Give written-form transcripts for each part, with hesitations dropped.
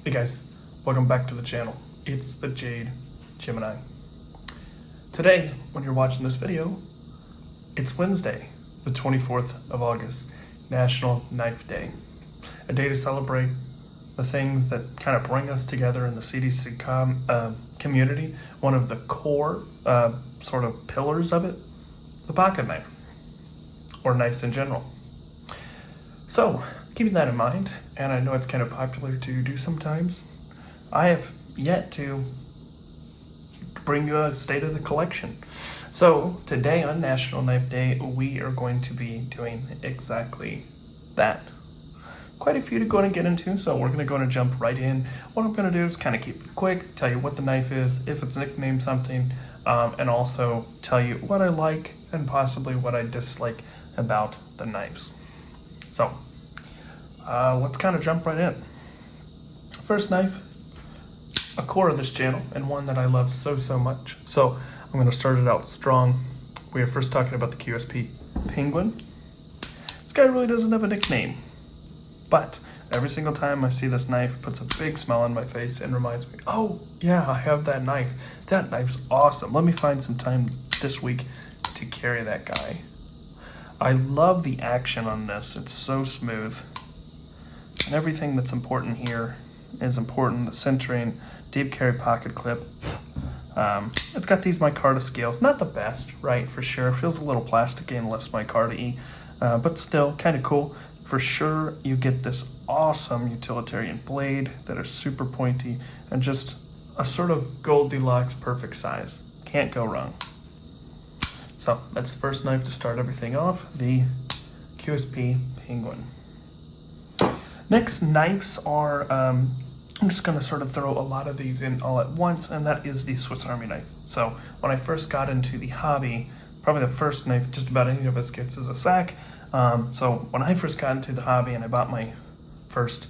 Hey guys, welcome back to the channel. It's the Jade Gemini. Today, when you're watching this video, it's Wednesday, the 24th of August, National Knife Day. A day to celebrate the things that kind of bring us together in the CDC community. One of the core sort of pillars of it, the pocket knife, or knives in general. So, keeping that in mind, and I know it's kind of popular to do sometimes, I have yet to bring you a state of the collection. So today on National Knife Day, we are going to be doing exactly that. Quite a few to go and get into, so we're going to go and jump right in. What I'm going to do is kind of keep it quick, tell you what the knife is, if it's nicknamed something, and also tell you what I like and possibly what I dislike about the knives. So, let's kind of jump right in. First knife, a core of this channel, and one that I love so much. So I'm going to start it out strong. We are first talking about the QSP Penguin. This guy really doesn't have a nickname, but every single time I see this knife, it puts a big smile on my face and reminds me, oh yeah, I have that knife. That knife's awesome. Let me find some time this week to carry that guy. I love the action on this. It's so smooth. And everything that's important here is important. The centering, deep carry pocket clip. It's got these micarta scales. Not the best, right, for sure. Feels a little plasticky and less micarta-y, but still kind of cool. For sure, you get this awesome utilitarian blade that is super pointy and just a sort of Goldilocks perfect size. Can't go wrong. So that's the first knife to start everything off, the QSP Penguin. Next knives are, I'm just going to sort of throw a lot of these in all at once, and that is the Swiss Army knife. So when I first got into the hobby, probably the first knife just about any of us gets is a sack. So when I first got into the hobby and I bought my first,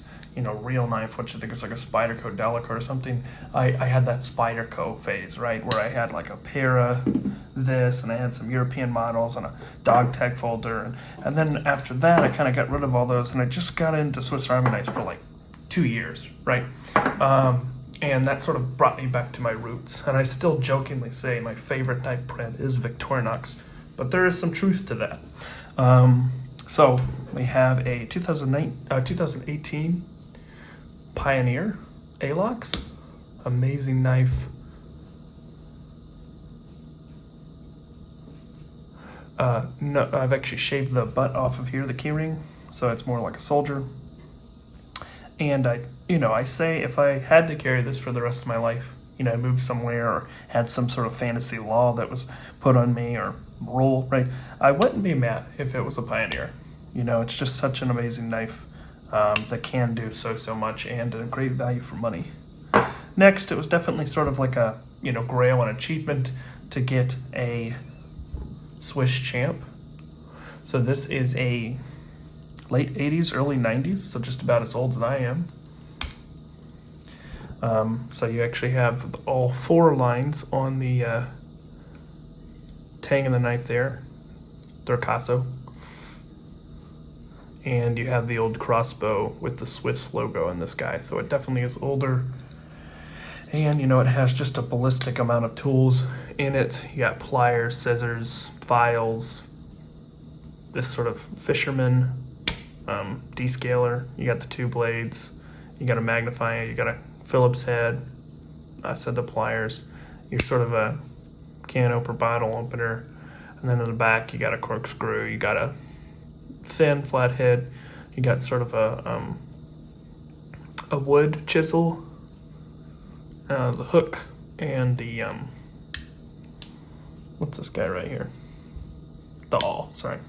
real knife, which I think is like a Spyderco Delica or something, I had that Spyderco phase, right, where I had like a Para, this, and I had some European models and a Dogue tag folder, and then after that I kind of got rid of all those and I just got into Swiss Army knives for like 2 years, right? And that sort of brought me back to my roots, and I still jokingly say my favorite knife brand is Victorinox, but there is some truth to that. So we have a 2018 Pioneer A-Lox, amazing knife. No, I've actually shaved the butt off of here, the keyring, so it's more like a soldier. And I say if I had to carry this for the rest of my life, I moved somewhere or had some sort of fantasy law that was put on me or rule, right, I wouldn't be mad if it was a Pioneer. It's just such an amazing knife that can do so much and a great value for money. Next, it was definitely sort of like a, grail and achievement to get a Swiss Champ. So this is a late 80s, early 90s, so just about as old as I am. So you actually have all 4 lines on the tang of the knife there. They're Casso. And you have the old crossbow with the Swiss logo in this guy, so it definitely is older. And it has just a ballistic amount of tools in it. You got pliers, scissors, files, this sort of fisherman descaler. You got the 2 blades. You got a magnifier. You got a Phillips head. I said the pliers. You're sort of a can opener, bottle opener, and then in the back you got a corkscrew. You got a thin flat head. You got sort of a wood chisel. The hook and the what's this guy right here? The awl, sorry.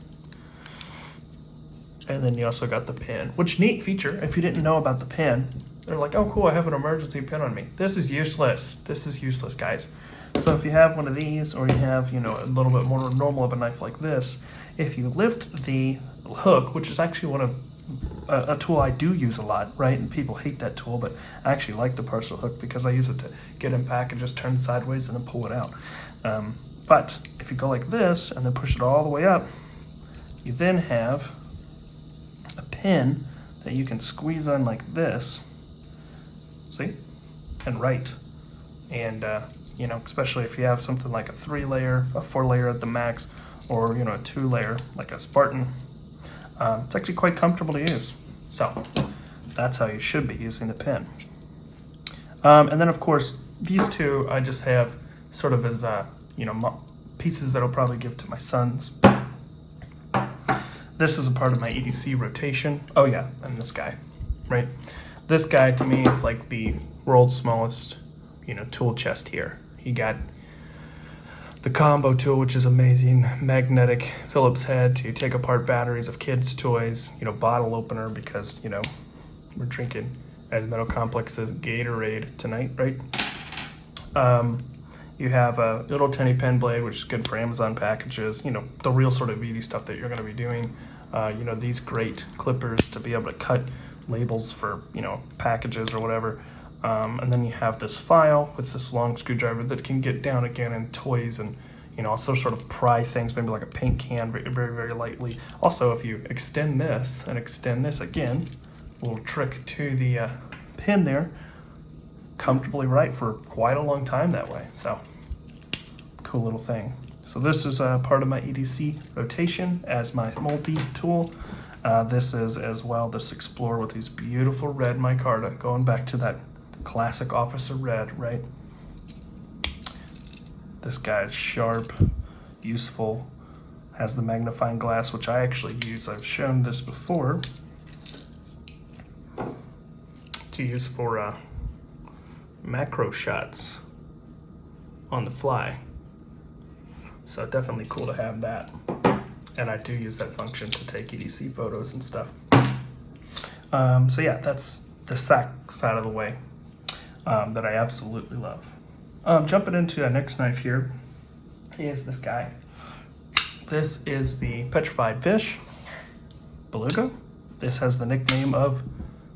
And then you also got the pin, which neat feature. If you didn't know about the pin, they're like, oh cool, I have an emergency pin on me. This is useless. This is useless, guys. So if you have one of these, or you have, a little bit more normal of a knife like this, if you lift the hook, which is actually one of a tool I do use a lot, right? And people hate that tool, but I actually like the parcel hook because I use it to get in pack and just turn sideways and then pull it out. But if you go like this and then push it all the way up, you then have a pin that you can squeeze on like this see? And right. And, you know, especially if you have something like a 3-layer, a 4-layer at the max, or, you know, a 2-layer like a Spartan, it's actually quite comfortable to use. So that's how you should be using the pin. And then, of course, these two I just have sort of as, you know, pieces that I'll probably give to my sons. This is a part of my EDC rotation. Oh yeah, and this guy, right? This guy to me is like the world's smallest, you know, tool chest here. You got the combo tool, which is amazing, magnetic Phillips head to take apart batteries of kids' toys, you know, bottle opener because, you know, we're drinking as metal complexes Gatorade tonight, right? You have a little tiny pen blade, which is good for Amazon packages, you know, the real sort of VD stuff that you're going to be doing. You know, these great clippers to be able to cut labels for, you know, packages or whatever. And then you have this file with this long screwdriver that can get down again in toys and, you know, also sort of pry things, maybe like a paint can very, very, very lightly. Also, if you extend this and extend this again, a little trick to the pin there, comfortably right for quite a long time that way. So cool little thing. So this is part of my EDC rotation as my multi-tool. This is as well this Explorer with these beautiful red micarta, going back to that classic officer red, right? This guy is sharp, useful, has the magnifying glass, which I actually use. I've shown this before to use for macro shots on the fly. So definitely cool to have that. And I do use that function to take EDC photos and stuff. So yeah, that's the sack side of the way that I absolutely love. Jumping into the next knife here is this guy. This is the Petrified Fish Beluga. This has the nickname of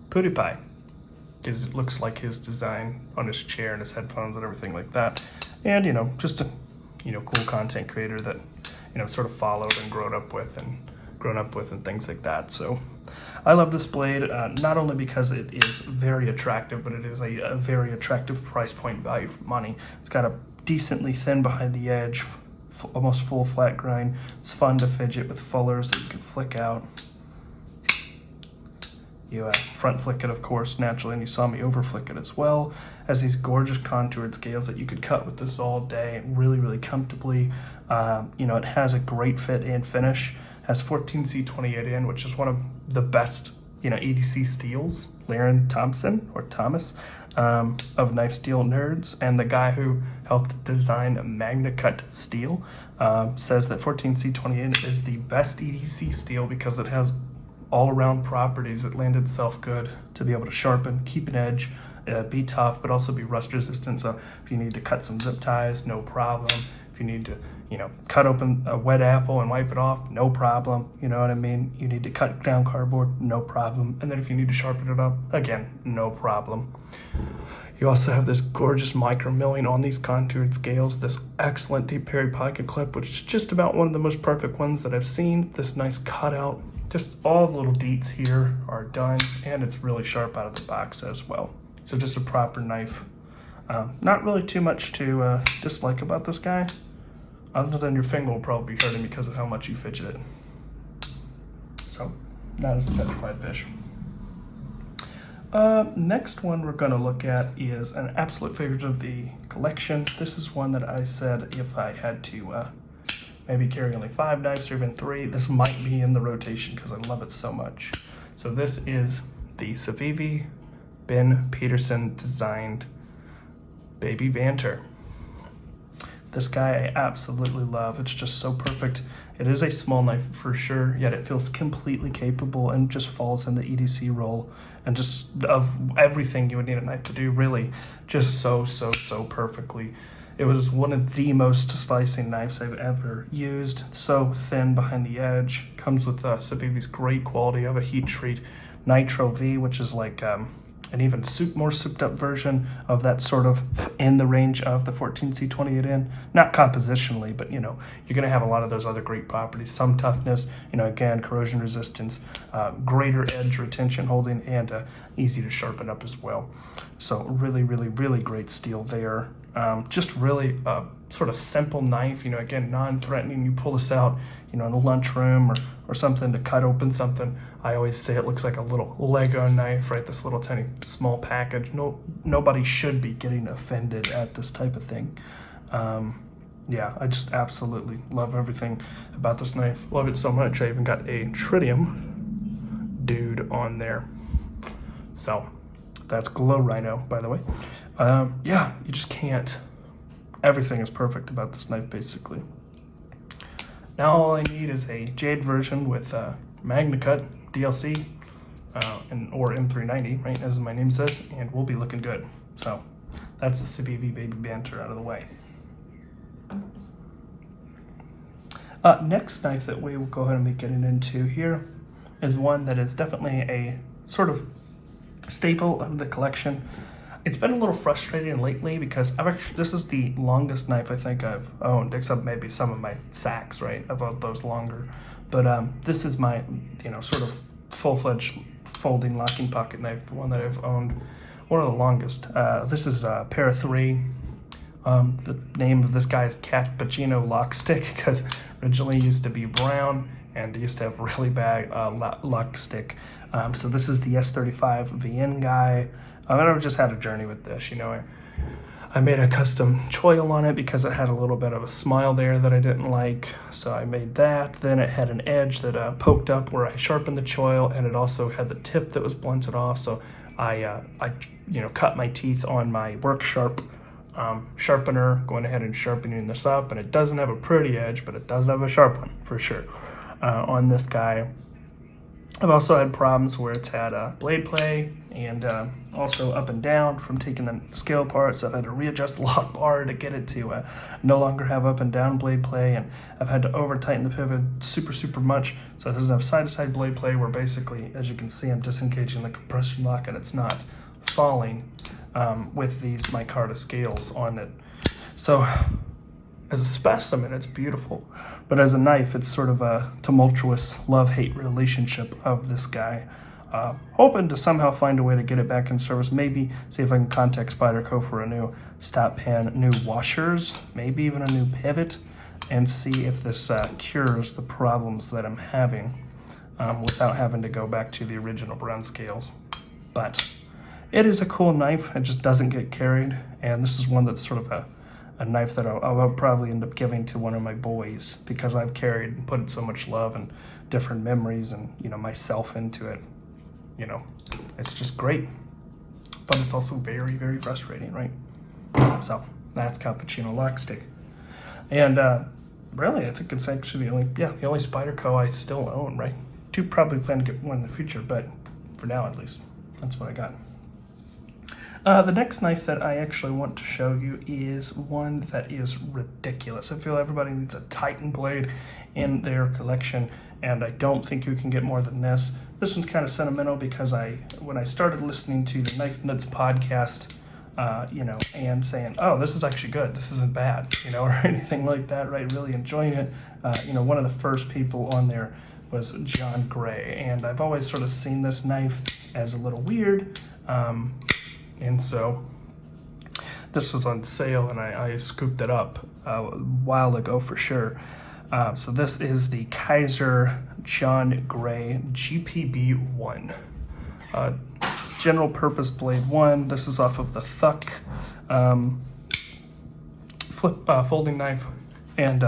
Pootie Pie because it looks like his design on his chair and his headphones and everything like that. And, you know, just a, you know, cool content creator that, you know, sort of followed and grown up with and things like that. So I love this blade, not only because it is very attractive, but it is a very attractive price point value for money. It's got a decently thin behind the edge, almost full flat grind. It's fun to fidget with fullers that you can flick out. You front flick it, of course, naturally, and you saw me over flick it as well. Has these gorgeous contoured scales that you could cut with this all day, really, really comfortably. You know, it has a great fit and finish. Has 14C28N, which is one of the best, you know, EDC steels. Laren Thompson or Thomas of Knife Steel Nerds, and the guy who helped design MAGNACUT steel says that 14C28N is the best EDC steel because it has all-around properties that lend itself good to be able to sharpen, keep an edge, be tough, but also be rust resistant. So if you need to cut some zip ties, no problem. If you need to, you know, cut open a wet apple and wipe it off, no problem. You know what I mean? You need to cut down cardboard, no problem. And then if you need to sharpen it up, again, no problem. You also have this gorgeous micro milling on these contoured scales, this excellent deep parried pocket clip, which is just about one of the most perfect ones that I've seen. This nice cutout, just all the little deets here are done, and it's really sharp out of the box as well. So just a proper knife. Not really too much to dislike about this guy, other than your finger will probably be hurting because of how much you fidget it. So that is the Petrified Fish. Next one we're going to look at is an absolute favorite of the collection. This is one that I said if I had to maybe carry only 5 knives or even 3, this might be in the rotation because I love it so much. So this is the Savvi Ben Peterson designed baby Banter. This guy I absolutely love. It's just so perfect. It is a small knife for sure, yet it feels completely capable and just falls in the EDC role and just of everything you would need a knife to do, really, just so perfectly. It was one of the most slicing knives I've ever used. So thin behind the edge. Comes with Civivi's great quality of a heat treat Nitro V, which is like an even more souped up version of that, sort of in the range of the 14C28N. Not compositionally, but you're going to have a lot of those other great properties. Some toughness, again, corrosion resistance, greater edge retention holding, and easy to sharpen up as well. So really, really, really great steel there. Just really a sort of simple knife, again, non-threatening. You pull this out, in a lunchroom or something to cut open something. I always say it looks like a little Lego knife, right? This little tiny small package. Nobody should be getting offended at this type of thing. Yeah, I just absolutely love everything about this knife. Love it so much. I even got a tritium dude on there. So that's Glow Rhino, by the way. Yeah, you just can't. Everything is perfect about this knife, basically. Now all I need is a jade version with MAGNACUT, DLC, or M390, right, as my name says, and we'll be looking good. So that's the Civivi baby Banter out of the way. Next knife that we will go ahead and be getting into here is one that is definitely a sort of staple of the collection. It's been a little frustrating lately because this is the longest knife I think I've owned, except maybe some of my sacks, right, of those longer. But this is my, sort of full-fledged folding locking pocket knife, the one that I've owned, one of the longest. This is Para 3. The name of this guy is Cappuccino Lock Stick because originally it used to be brown and it used to have really bad lock stick. So this is the S35VN guy. I've just had a journey with this, I made a custom choil on it because it had a little bit of a smile there that I didn't like, so I made that. Then it had an edge that poked up where I sharpened the choil, and it also had the tip that was blunted off, so I cut my teeth on my work sharpener, going ahead and sharpening this up, and it doesn't have a pretty edge, but it does have a sharp one, for sure, on this guy. I've also had problems where it's had blade play and also up and down from taking the scale apart, so I've had to readjust the lock bar to get it to no longer have up and down blade play, and I've had to over tighten the pivot super much so it doesn't have side-to-side blade play, where basically, as you can see, I'm disengaging the compression lock and it's not falling with these Micarta scales on it. So as a specimen, it's beautiful, but as a knife, it's sort of a tumultuous love-hate relationship of this guy. Hoping to somehow find a way to get it back in service, maybe see if I can contact Spyderco for a new stop pan, new washers, maybe even a new pivot, and see if this cures the problems that I'm having without having to go back to the original brown scales. But it is a cool knife. It just doesn't get carried, and this is one that's sort of a knife that I'll probably end up giving to one of my boys because I've carried and put so much love and different memories and myself into it. It's just great, but it's also very, very frustrating, right? So that's Cappuccino Lock Stick, and really, I think it's actually the only Spyderco I still own, right? Do probably plan to get one in the future, but for now at least, that's what I got. The next knife that I actually want to show you is one that is ridiculous. I feel everybody needs a Titan blade in their collection, and I don't think you can get more than this. This one's kind of sentimental because when I started listening to the Knife Nuts podcast, and saying, oh, this is actually good, this isn't bad, or anything like that, right? Really enjoying it. One of the first people on there was John Gray, and I've always sort of seen this knife as a little weird. And so this was on sale, and I scooped it up a while ago for sure. So this is the Kaiser John Gray GPB1. General purpose blade 1. This is off of the Thuck folding knife. And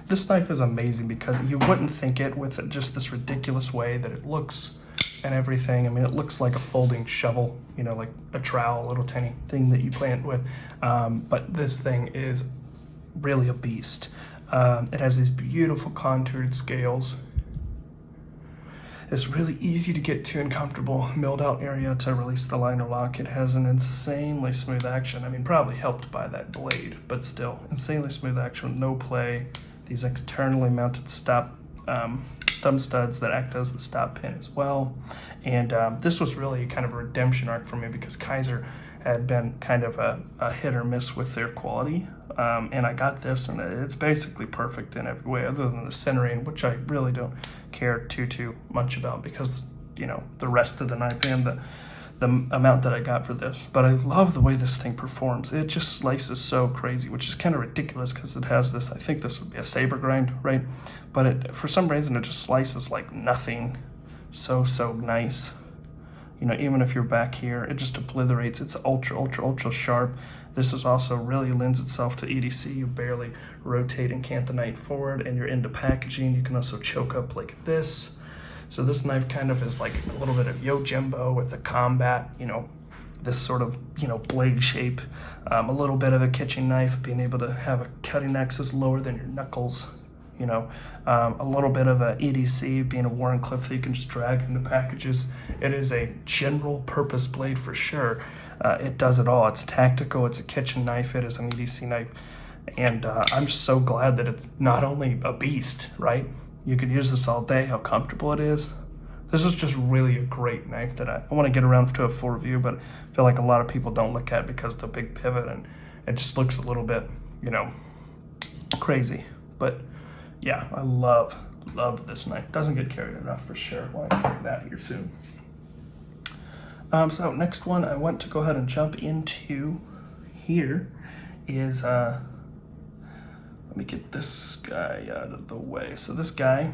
this knife is amazing because you wouldn't think it with just this ridiculous way that it looks and everything. I mean, it looks like a folding shovel, like a trowel, a little tiny thing that you plant with. But this thing is really a beast. It has these beautiful contoured scales. It's really easy to get to and comfortable milled out area to release the liner lock. It has an insanely smooth action. I mean, probably helped by that blade, but still insanely smooth action with no play. These externally mounted stop thumb studs that act as the stop pin as well. And this was really kind of a redemption arc for me because Kizer had been kind of a hit or miss with their quality. And I got this, and it's basically perfect in every way other than the centering, which I really don't care too much about because, you know, the rest of the knife and the amount that I got for this. But I love the way this thing performs. It just slices so crazy, which is kind of ridiculous because it has this, I think this would be a saber grind, right? But for some reason, it just slices like nothing. So nice. You know, even if you're back here, it just obliterates. It's ultra sharp. This is also really lends itself to EDC. You barely rotate and cant the knife forward, and you're into packaging. You can also choke up like this. So this knife kind of is like a little bit of Yojimbo with the combat, you know, this sort of, you know, blade shape. A little bit of a kitchen knife, being able to have a cutting axis lower than your knuckles. You know, a little bit of a EDC, being a Warncliffe that you can just drag into packages. It is a general purpose blade for sure. It does it all. It's tactical, it's a kitchen knife, it is an EDC knife. And I'm just so glad that it's not only a beast, right? You could use this all day, how comfortable it is. This is just really a great knife that I want to get around to a full review, but I feel like a lot of people don't look at because of the big pivot, and it just looks a little bit, you know, crazy. But yeah, I love this knife. Doesn't get carried enough for sure. I'll carry that here soon. So next one I want to go ahead and jump into here is, let me get this guy out of the way. So this guy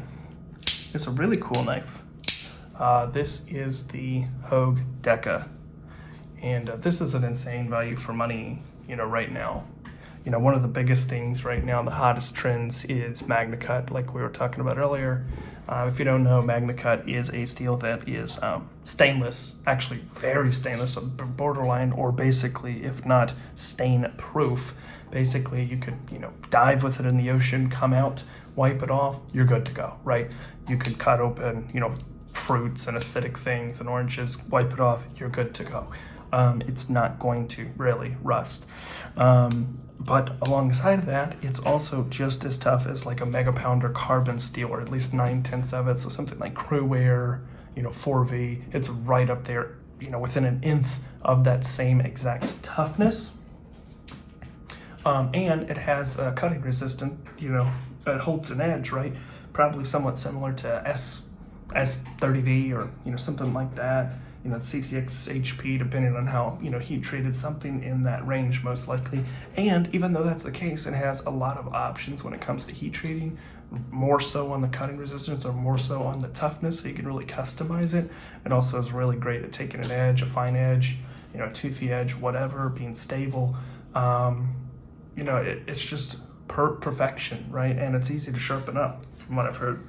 is a really cool knife. This is the Hogue Deca. And this is an insane value for money, you know, right now. You know, one of the biggest things right now, the hottest trends is MAGNACUT, like we were talking about earlier. If you don't know, MAGNACUT is a steel that is stainless, actually very stainless, borderline, or basically, if not stain proof. Basically, you could, you know, dive with it in the ocean, come out, wipe it off, you're good to go, right? You could cut open, you know, fruits and acidic things and oranges, wipe it off, you're good to go. It's not going to really rust. But alongside of that, it's also just as tough as like a mega pounder carbon steel, or at least 9/10, so something like Crewware, you know, 4V. It's right up there, you know, within an nth of that same exact toughness. And it has a cutting resistant, you know, it holds an edge, right? Probably somewhat similar to S30V or, you know, something like that. You know, CCX HP, depending on how, you know, heat treated, something in that range most likely. And even though that's the case, it has a lot of options when it comes to heat treating, more so on the cutting resistance or more so on the toughness, so you can really customize it. It also is really great at taking an edge, a fine edge, you know, a toothy edge, whatever, being stable. You know, it's just perfection, right? And it's easy to sharpen up, from what I've heard.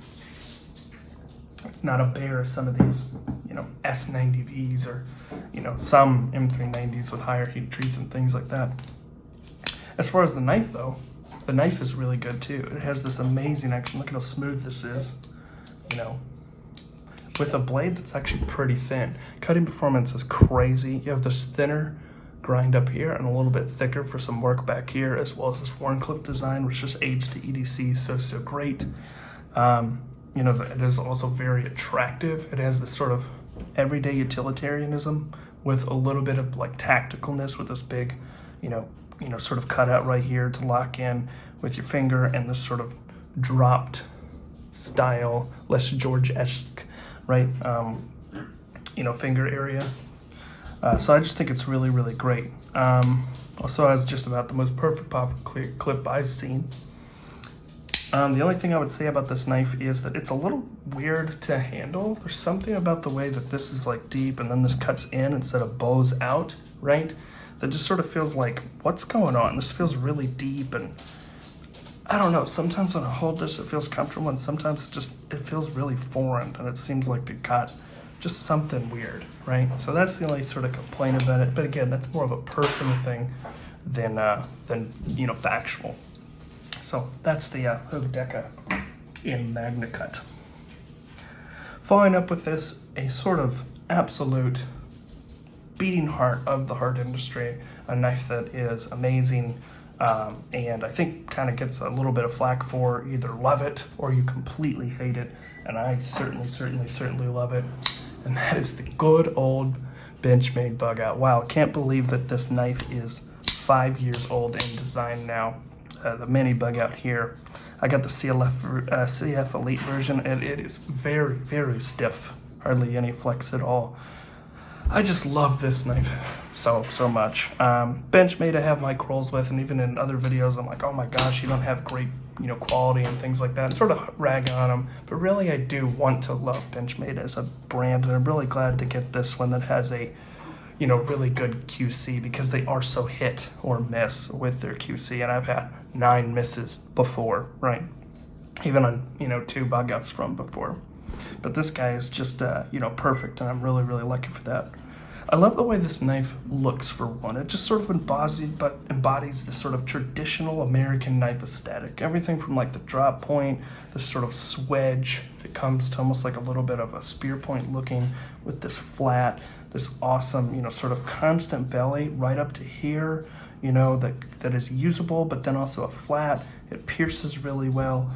It's not a bear as some of these, you know, S90Vs or, you know, some M390s with higher heat treats and things like that. As far as the knife, though, the knife is really good too. It has this amazing action. Look at how smooth this is, you know, with a blade that's actually pretty thin. Cutting performance is crazy. You have this thinner grind up here and a little bit thicker for some work back here, as well as this Warncliffe design, which just aged to EDC so great. You know, it is also very attractive. It has this sort of everyday utilitarianism with a little bit of like tacticalness with this big, you know, sort of cutout right here to lock in with your finger, and this sort of dropped style, less George-esque, right? You know, finger area. So I just think it's really great. Also has just about the most perfect pop clip I've seen. The only thing I would say about this knife is that it's a little weird to handle. There's something about the way that this is like deep and then this cuts in instead of bows out, right? That just sort of feels like, what's going on? This feels really deep, and I don't know. Sometimes when I hold this, it feels comfortable, and sometimes it feels really foreign, and it seems like it got just something weird, right? So that's the only sort of complaint about it. But again, that's more of a personal thing than you know, factual. So that's the Hogue Deca in MAGNACUT. Following up with this, a sort of absolute beating heart of the hard industry, a knife that is amazing, and I think kind of gets a little bit of flack for either love it or you completely hate it, and I certainly love it, and that is the good old Benchmade Bugout. Wow, can't believe that this knife is 5 years old in design now. The mini Bugout here. I got the CF Elite version, and it is very stiff, hardly any flex at all. I just love this knife so much. Benchmade I have my quarrels with, and even in other videos I'm like, oh my gosh, you don't have great quality and things like that, and sort of rag on them. But really I do want to love Benchmade as a brand, and I'm really glad to get this one that has a really good QC, because they are so hit or miss with their QC, and I've had 9 misses before, right? Even on 2 Bugouts from before. But this guy is just perfect, and I'm really lucky for that. I love the way this knife looks, for one. It just sort of embodies this sort of traditional American knife aesthetic. Everything from like the drop point, this sort of swedge that comes to almost like a little bit of a spear point looking, with this flat, this awesome, sort of constant belly right up to here, that is usable, but then also a flat. It pierces really well.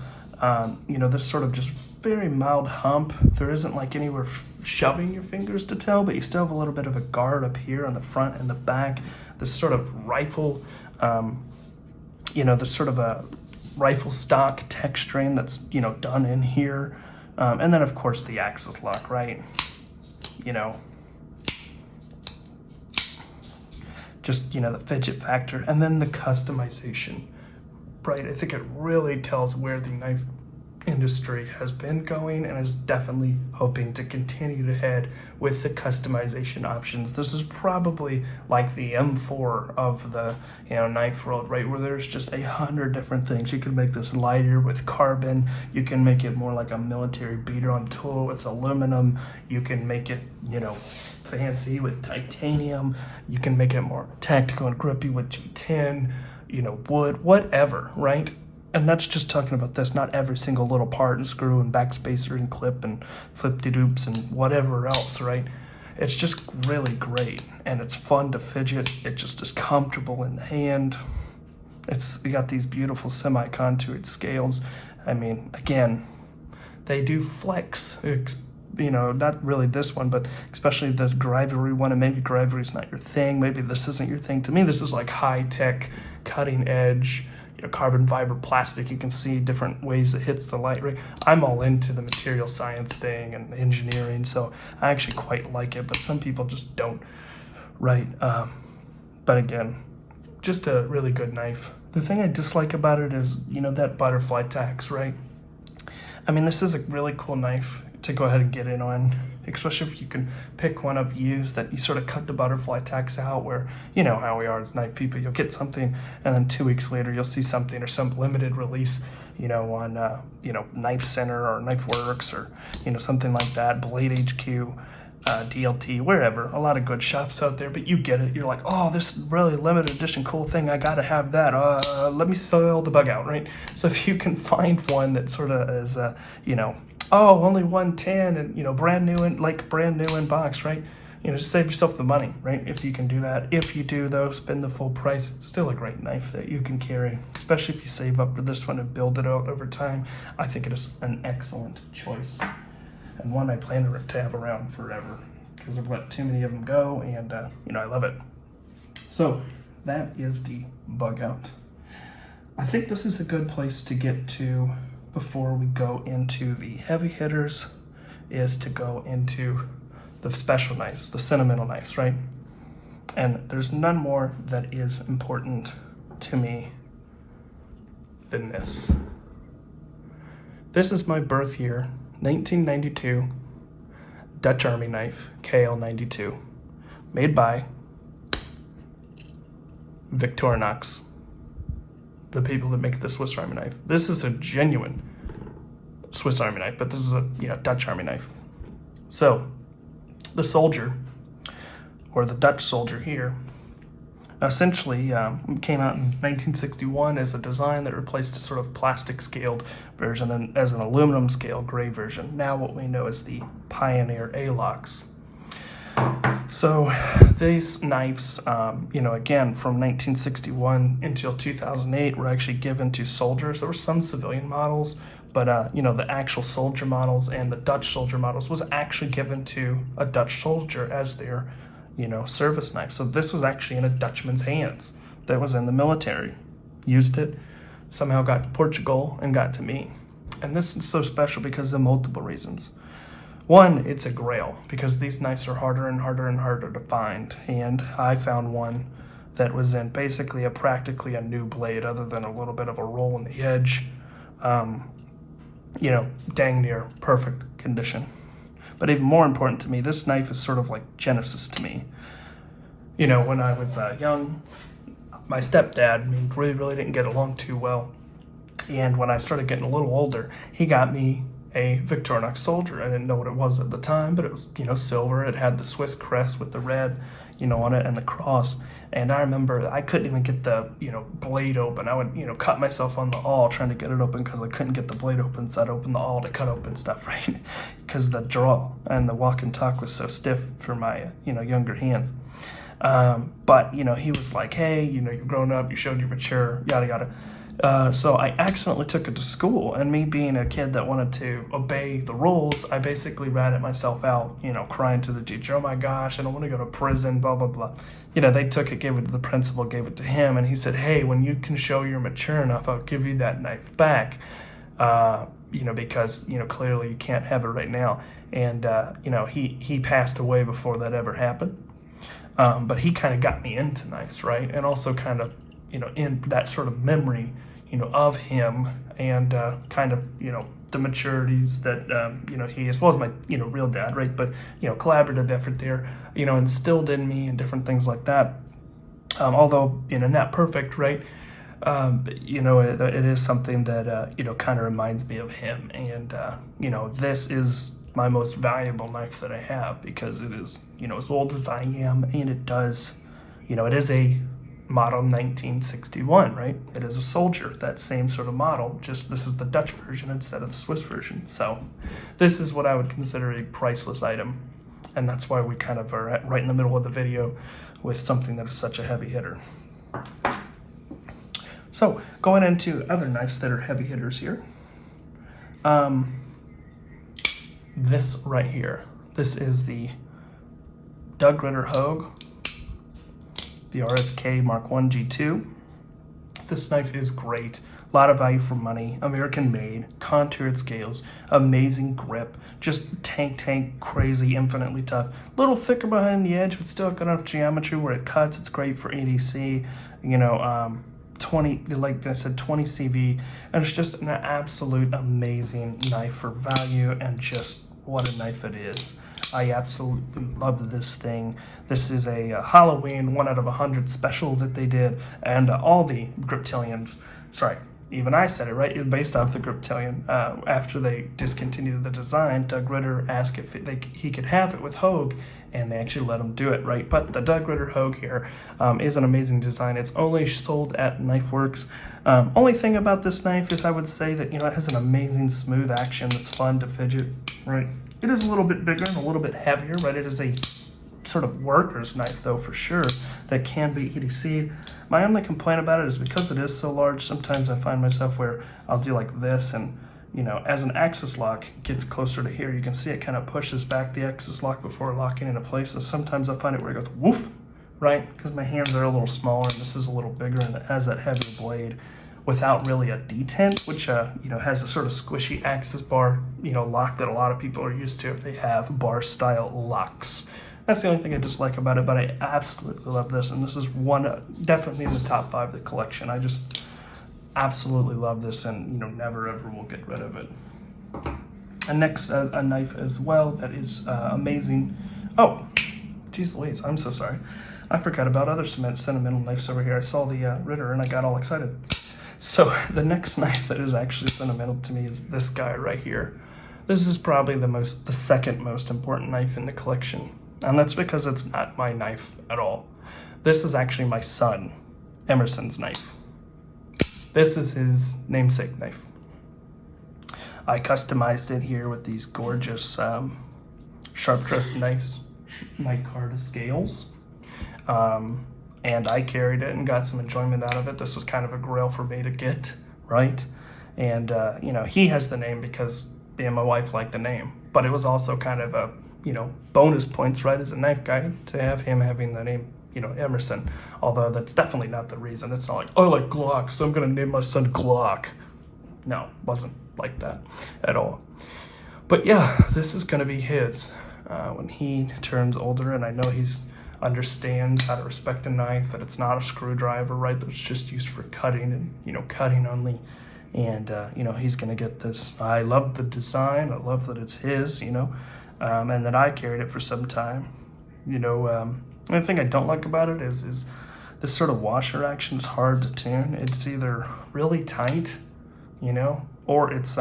This sort of just very mild hump. There isn't like anywhere shoving your fingers to tell, but you still have a little bit of a guard up here on the front and the back. This sort of rifle, this sort of a rifle stock texturing that's, done in here. And then of course the axis lock, right? Just, the fidget factor, and then the customization, right? I think it really tells where the knife industry has been going, and is definitely hoping to continue to head with the customization options. This is probably like the M4 of the knife world, right? Where there's just 100 different things. You can make this lighter with carbon. You can make it more like a military beater on tool with aluminum. You can make it, fancy with titanium. You can make it more tactical and grippy with G10, wood, whatever, right? And that's just talking about this, not every single little part and screw and backspacer and clip and flip-de-doops and whatever else, right? It's just really great, and it's fun to fidget. It just is comfortable in the hand. You got these beautiful semi-contoured scales. I mean, again, they do flex. Not really this one, but especially this Grivery one, and maybe Grivery is not your thing. Maybe this isn't your thing. To me, this is like high-tech, cutting-edge, carbon fiber plastic. You can see different ways it hits the light, right? I'm all into the material science thing and engineering, so I actually quite like it, but some people just don't, right? But again, just a really good knife. The thing I dislike about it is, that butterfly tax, right? I mean, this is a really cool knife to go ahead and get in on, especially if you can pick one up used that you sort of cut the butterfly tax out, where how we are as knife people. You'll get something, and then 2 weeks later you'll see something, or some limited release on Knife Center or Knife Works, or something like that, Blade HQ, DLT, wherever. A lot of good shops out there, but you get it. You're like, oh, this really limited edition cool thing, I gotta have that. Let me sell the Bugout, right? So if you can find one that sort of is only 110 and brand new in box, right? Just save yourself the money, right? If you can do that. If you do though, spend the full price. Still a great knife that you can carry, especially if you save up for this one and build it out over time. I think it is an excellent choice, and one I plan to have around forever, because I've let too many of them go, and I love it. So that is the Bugout. I think this is a good place to get to before we go into the heavy hitters, is to go into the special knives, the sentimental knives, right? And there's none more that is important to me than this. This is my birth year, 1992, Dutch Army knife, KL92, made by Victorinox, the people that make the Swiss Army knife. This is a genuine Swiss Army knife, but this is a Dutch Army knife. So the Soldier, or the Dutch Soldier here, essentially came out in 1961 as a design that replaced a sort of plastic scaled version and as an aluminum scale gray version. Now what we know as the Pioneer A-locks. So these knives, you know, again, from 1961 until 2008 were actually given to soldiers. There were some civilian models, but, you know, the actual soldier models and the Dutch soldier models was actually given to a Dutch soldier as their, you know, service knife. So this was actually in a Dutchman's hands that was in the military. Used it, somehow got to Portugal and got to me. And this is so special because of multiple reasons. One, it's a grail because these knives are harder and harder and harder to find. And I found one that was in basically practically a new blade other than a little bit of a roll in the edge. You know, dang near perfect condition. But even more important to me, this knife is sort of like Genesis to me. You know, when I was young, my stepdad and me really didn't get along too well. And when I started getting a little older, he got me a Victorinox Soldier. I didn't know what it was at the time, but it was, you know, silver. It had the Swiss crest with the red, you know, on it and the cross. And I remember I couldn't even get the, you know, blade open. I would, you know, cut myself on the awl trying to get it open because I couldn't get the blade open. So I'd open the awl to cut open stuff, right? Because the draw and the walk and talk was so stiff for my, you know, younger hands. But, you know, he was like, hey, you know, you're grown up, you showed you're mature, yada, yada. So I accidentally took it to school, and me being a kid that wanted to obey the rules, I basically ratted myself out, you know, crying to the teacher, oh my gosh, I don't want to go to prison, blah, blah, blah. You know, they took it, gave it to the principal, gave it to him, and he said, hey, when you can show you're mature enough, I'll give you that knife back, you know, because, you know, clearly you can't have it right now. And, you know, he passed away before that ever happened. But he kind of got me into knives, right? And also kind of, you know, in that sort of memory, you know, of him and kind of, you know, the maturities that, you know, he, as well as my, you know, real dad, right? But, you know, collaborative effort there, you know, instilled in me and different things like that. Although, you know, not perfect, right? But, you know, it is something that, you know, kind of reminds me of him. And, you know, this is my most valuable knife that I have because it is, you know, as old as I am, and it does, you know, it is a model 1961, right? It is a Soldier, that same sort of model, just this is the Dutch version instead of the Swiss version. So this is what I would consider a priceless item, and that's why we kind of are right in the middle of the video with something that is such a heavy hitter. So going into other knives that are heavy hitters here, this right here, this is the Dogue Ritter Hogue, the RSK Mark 1 G2. This knife is great, a lot of value for money, American made, contoured scales, amazing grip, just tank, crazy, infinitely tough. A little thicker behind the edge, but still got enough geometry where it cuts. It's great for ADC, you know, 20, like I said, 20 CV, and it's just an absolute amazing knife for value, and just what a knife it is. I absolutely love this thing. This is a Halloween 1 out of 100 special that they did, and all the Griptilians, sorry, even I said it, right? It was based off the Griptilian. After they discontinued the design, Dogue Ritter asked if he could have it with Hogue, and they actually let him do it, right? But the Dogue Ritter Hogue here is an amazing design. It's only sold at Knife Works. Only thing about this knife is I would say that, you know, it has an amazing smooth action that's fun to fidget, right? It is a little bit bigger and a little bit heavier, right? It is a sort of worker's knife, though, for sure, that can be EDC'd. My only complaint about it is because it is so large, sometimes I find myself where I'll do like this, and, you know, as an axis lock gets closer to here, you can see it kind of pushes back the axis lock before locking into place. So sometimes I find it where it goes woof, right? Because my hands are a little smaller and this is a little bigger, and it has that heavier blade without really a detent, which, you know, has a sort of squishy axis bar, you know, lock that a lot of people are used to if they have bar style locks. That's the only thing I dislike about it, but I absolutely love this, and this is one, definitely in the top 5 of the collection. I just absolutely love this, and, you know, never ever will get rid of it. And next, a knife as well that is amazing. Oh, geez Louise, I'm so sorry. I forgot about other sentimental knives over here. I saw the Ritter and I got all excited. So the next knife that is actually sentimental to me is this guy right here. This is probably the second most important knife in the collection. And that's because it's not my knife at all. This is actually my son, Emerson's knife. This is his namesake knife. I customized it here with these gorgeous sharp crest knives. Micarta scales. And I carried it and got some enjoyment out of it. This was kind of a grail for me to get, right? And, you know, he has the name because me and my wife like the name. But it was also kind of a, you know, bonus points, right, as a knife guy to have him having the name, you know, Emerson. Although that's definitely not the reason. It's not like, oh, I like Glock, so I'm going to name my son Glock. No, wasn't like that at all. But yeah, this is going to be his when he turns older, and I know he's understands how to respect a knife, that it's not a screwdriver, right, that's just used for cutting and, you know, cutting only. And you know, he's gonna get this. I love the design, I love that it's his, you know, and that I carried it for some time, you know. The thing I don't like about it is this sort of washer action is hard to tune. It's either really tight, you know, or it's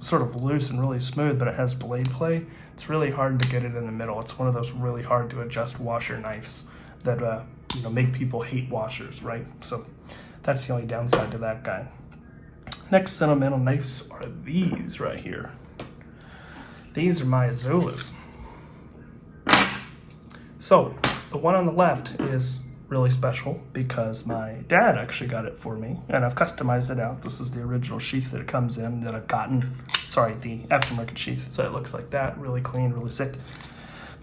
sort of loose and really smooth, but it has blade play. It's really hard to get it in the middle. It's one of those really hard to adjust washer knives that you know, make people hate washers, right? So that's the only downside to that guy. Next sentimental knives are these right here. These are my Izulas. So the one on the left is really special because my dad actually got it for me, and I've customized it out. This is the original sheath that it comes in that I've gotten. Sorry, the aftermarket sheath, so it looks like that, really clean, really sick.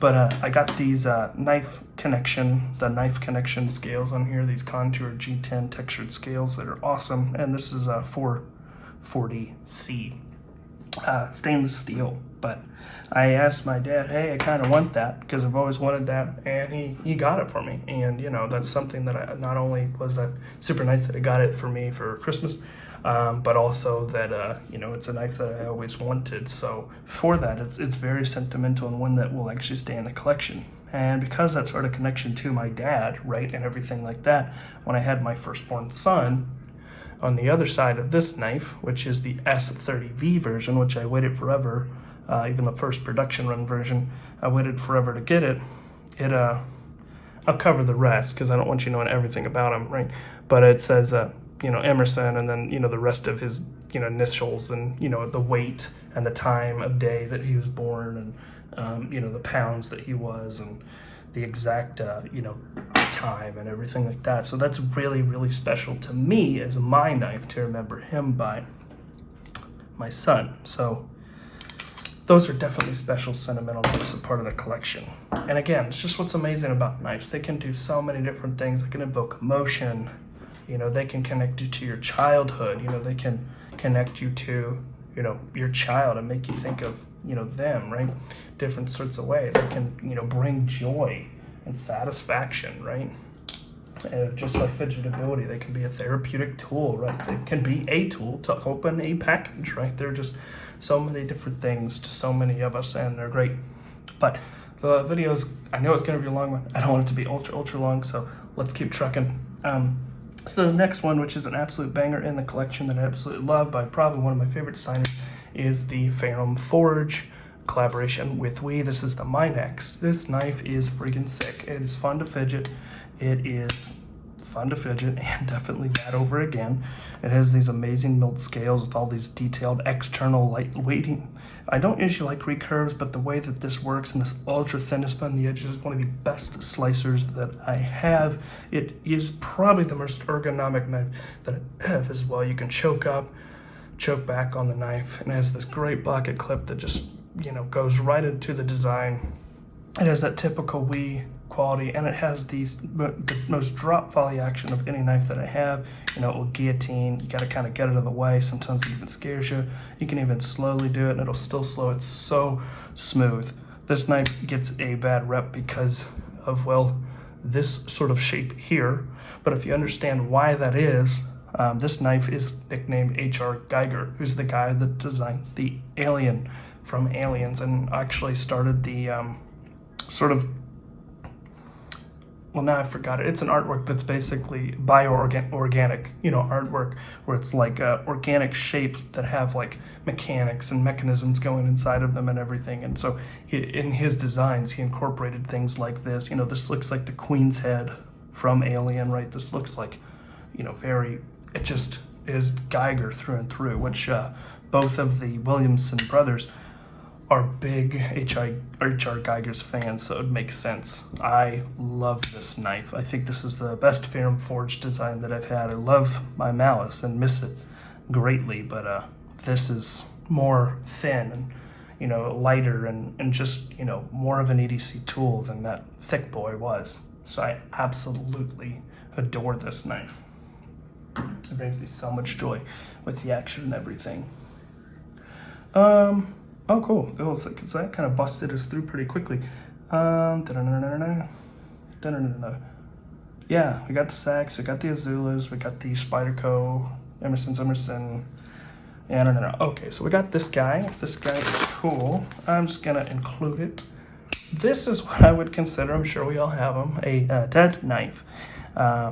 But I got these the knife connection scales on here, these Contour G10 textured scales that are awesome, and this is a 440C stainless steel. But I asked my dad, hey, I kind of want that because I've always wanted that, and he got it for me. And you know, that's something that I not only was that super nice that he got it for me for Christmas, but also that you know, it's a knife that I always wanted. So for that, it's very sentimental and one that will actually stay in the collection. And because that sort of connection to my dad, right, and everything like that, when I had my firstborn son, on the other side of this knife, which is the S30V version, which I waited forever, even the first production run version, I waited forever to get it. I'll cover the rest because I don't want you knowing everything about him, right? But it says, you know, Emerson, and then, you know, the rest of his, you know, initials, and, you know, the weight and the time of day that he was born, and, you know, the pounds that he was, and the exact, you know, time and everything like that. So that's really, really special to me as my knife to remember him by, my son. So those are definitely special sentimental knives, a part of the collection. And again, it's just what's amazing about knives. They can do so many different things. They can evoke emotion. You know, they can connect you to your childhood. You know, they can connect you to, you know, your child and make you think of, you know, them, right? Different sorts of ways. They can, you know, bring joy and satisfaction, right? Just like fidgetability, they can be a therapeutic tool, right? They can be a tool to open a package, right? They're just so many different things to so many of us, and they're great. But the videos, I know it's going to be a long one. I don't want it to be ultra long, so let's keep trucking. So the next one, which is an absolute banger in the collection that I absolutely love, by probably one of my favorite designers, is the Ferrum Forge collaboration with This is the Minax. This knife is freaking sick. It is fun to fidget. It is fun to fidget, and definitely that over again. It has these amazing milled scales with all these detailed external light weighting. I don't usually like recurves, but the way that this works and this ultra thinness on the edges is one of the best slicers that I have. It is probably the most ergonomic knife that I have as well. You can choke up, choke back on the knife, and it has this great pocket clip that just, you know, goes right into the design. It has that typical quality, and it has the most drop volley action of any knife that I have. You know, it will guillotine. You got to kind of get it out of the way. Sometimes it even scares you. You can even slowly do it, and it'll still slow. It's so smooth. This knife gets a bad rep because of, well, this sort of shape here. But if you understand why that is, this knife is nicknamed H.R. Giger, who's the guy that designed the alien from Aliens, and actually started the sort of, well, now I forgot it. It's an artwork that's basically bio-organic, you know, artwork where it's like organic shapes that have like mechanics and mechanisms going inside of them and everything. And so in his designs, he incorporated things like this. You know, this looks like the Queen's head from Alien, right? This looks like, you know, it just is Giger through and through, which both of the Williamson brothers are big HR Geiger's fans, so it makes sense. I love this knife. I think this is the best Ferrum Forge design that I've had. I love my Malice and miss it greatly, but this is more thin and, you know, lighter and just, you know, more of an EDC tool than that thick boy was. So I absolutely adore this knife. It brings me so much joy with the action and everything. Oh, cool. Oh, so that kind of busted us through pretty quickly. Yeah, we got the Sachs, we got the Izulas, we got the Spyderco, Emerson. Yeah, no. Okay, so we got this guy. This guy is cool. I'm just gonna include it. This is what I would consider, I'm sure we all have them, a dead knife.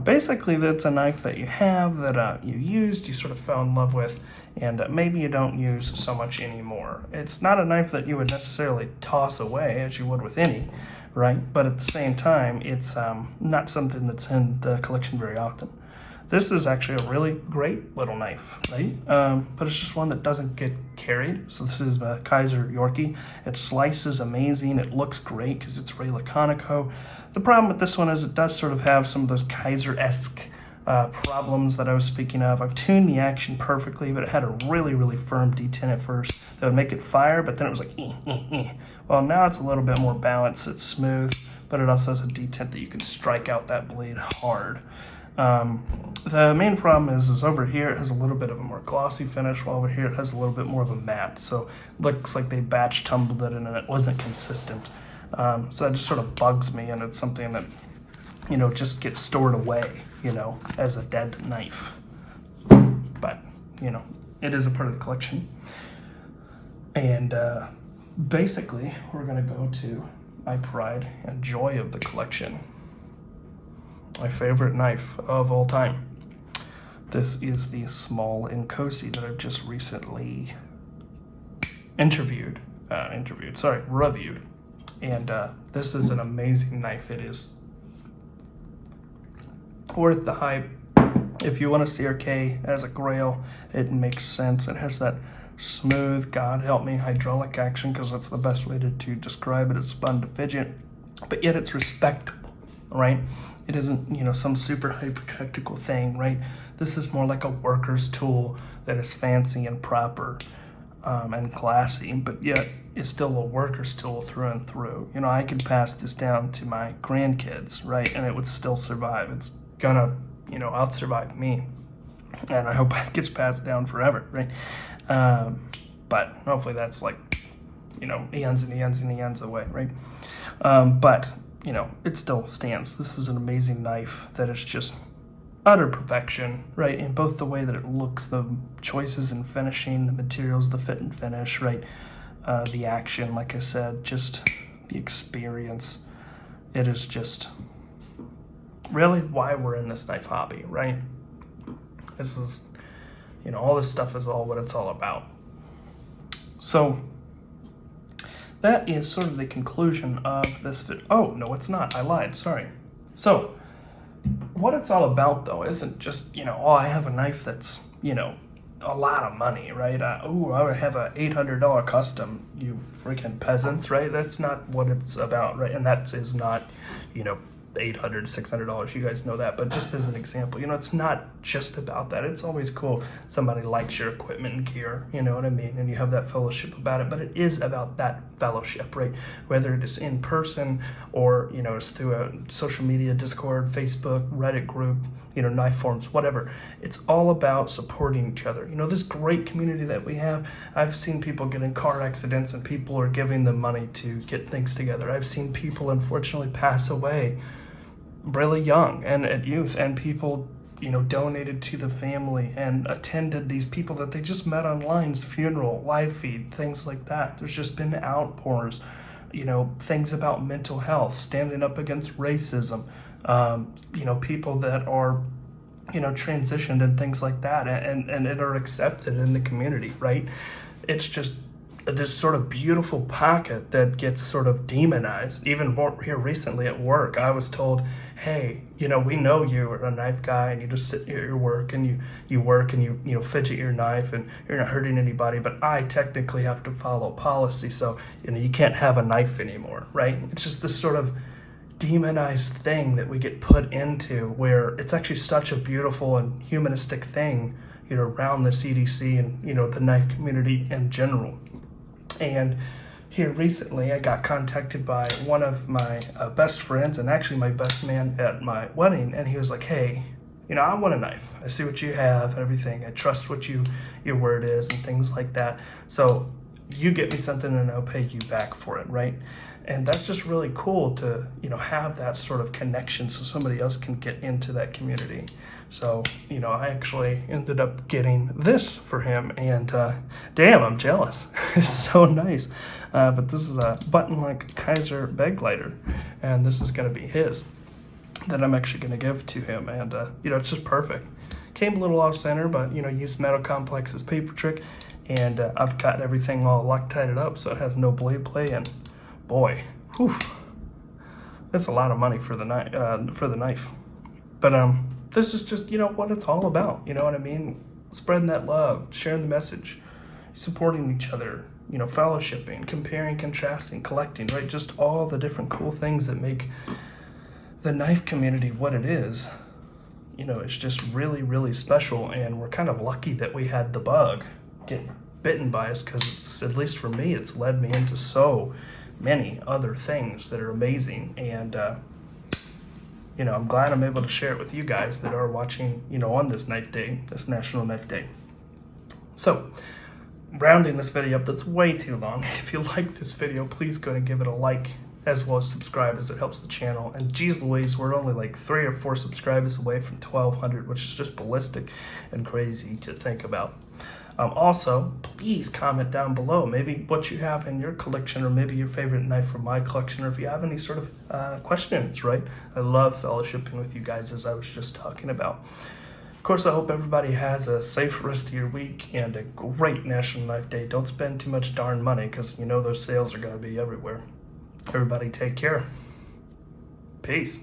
Basically, that's a knife that you have, that you used, you sort of fell in love with, and maybe you don't use so much anymore. It's not a knife that you would necessarily toss away as you would with any, right? But at the same time, it's not something that's in the collection very often. This is actually a really great little knife, right? But it's just one that doesn't get carried. So this is a Kaiser Yorkie. It slices amazing. It looks great because it's really Laconico. The problem with this one is it does sort of have some of those Kaiser-esque problems that I was speaking of. I've tuned the action perfectly, but it had a really, really firm detent at first that would make it fire, but then it was like, Well, now it's a little bit more balanced. It's smooth, but it also has a detent that you can strike out that blade hard. The main problem is over here it has a little bit of a more glossy finish, while over here it has a little bit more of a matte. So it looks like they batch tumbled it in and it wasn't consistent. So that just sort of bugs me, and it's something that, you know, just gets stored away, you know, as a dead knife. But, you know, it is a part of the collection. And basically, we're going to go to my pride and joy of the collection. My favorite knife of all time. This is the small Inkosi that I've just recently reviewed. And this is an amazing knife. It is worth the hype. If you want a CRK as a grail, it makes sense. It has that smooth, God help me, hydraulic action, because that's the best way to describe it. It's fun to fidget, but yet it's respectable, right? It isn't, you know, some super hyper-technical thing, right? This is more like a worker's tool that is fancy and proper and classy, but yet it's still a worker's tool through and through. You know, I could pass this down to my grandkids, right? And it would still survive. It's gonna, you know, out-survive me. And I hope it gets passed down forever, right? But hopefully that's like, you know, eons and eons and eons away, right? But you know, it still stands. This is an amazing knife that is just utter perfection, right? In both the way that it looks, the choices in finishing, the materials, the fit and finish, right? The action, like I said, just the experience. It is just really why we're in this knife hobby, right? This is, you know, all this stuff is all what it's all about. So that is sort of the conclusion of this video. Oh, no, it's not. I lied. Sorry. So, what it's all about, though, isn't just, you know, oh, I have a knife that's, you know, a lot of money, right? Oh, I have a $800 custom, you freaking peasants, right? That's not what it's about, right? And that is not, you know, $800, $600. You guys know that. But just as an example, you know, it's not just about that. It's always cool somebody likes your equipment and gear, you know what I mean? And you have that fellowship about it. But it is about that fellowship, right? Whether it is in person or, you know, it's through a social media, Discord, Facebook, Reddit group, you know, knife forums, whatever. It's all about supporting each other. You know, this great community that we have, I've seen people get in car accidents and people are giving them money to get things together. I've seen people, unfortunately, pass away really young and at youth, and people, you know, donated to the family and attended these people that they just met online's funeral, live feed, things like that. There's just been outpours, you know, things about mental health, standing up against racism, you know, people that are, you know, transitioned and things like that, and are accepted in the community, right? It's just, this sort of beautiful pocket that gets sort of demonized. Even more here recently at work, I was told, hey, you know, we know you're a knife guy and you just sit at your work and you work and you fidget your knife and you're not hurting anybody, but I technically have to follow policy, so you know you can't have a knife anymore, right? It's just this sort of demonized thing that we get put into, where it's actually such a beautiful and humanistic thing, you know, around the CDC and, you know, the knife community in general. And here recently, I got contacted by one of my best friends and actually my best man at my wedding. And he was like, hey, you know, I want a knife. I see what you have and everything. I trust what your word is and things like that. So you get me something and I'll pay you back for it, right? And that's just really cool to, you know, have that sort of connection so somebody else can get into that community. So, you know, I actually ended up getting this for him, and damn, I'm jealous. It's so nice. But this is a Buttonlock Kaiser Bed Glider, and this is going to be his that I'm actually going to give to him. And, you know, it's just perfect. Came a little off center, but, you know, used Metal Complex's paper trick, and I've got everything all Loctited up so it has no blade play, and boy, whew, that's a lot of money for the knife. But this is just, you know, what it's all about. You know what I mean? Spreading that love, sharing the message, supporting each other, you know, fellowshipping, comparing, contrasting, collecting, right? Just all the different cool things that make the knife community what it is. You know, it's just really, really special, and we're kind of lucky that we had the bug get bitten by us, because it's, at least for me, it's led me into so many other things that are amazing. And you know, I'm glad I'm able to share it with you guys that are watching, you know, on this knife day, this National Knife Day. So, rounding this video up, that's way too long. If you like this video, please go and give it a like, as well as subscribe, as it helps the channel. And geez Louise, we're only like 3 or 4 subscribers away from 1,200, which is just ballistic and crazy to think about. Also, please comment down below maybe what you have in your collection, or maybe your favorite knife from my collection, or if you have any sort of questions, right? I love fellowshipping with you guys, as I was just talking about. Of course, I hope everybody has a safe rest of your week and a great National Knife Day. Don't spend too much darn money, because you know those sales are going to be everywhere. Everybody take care. Peace.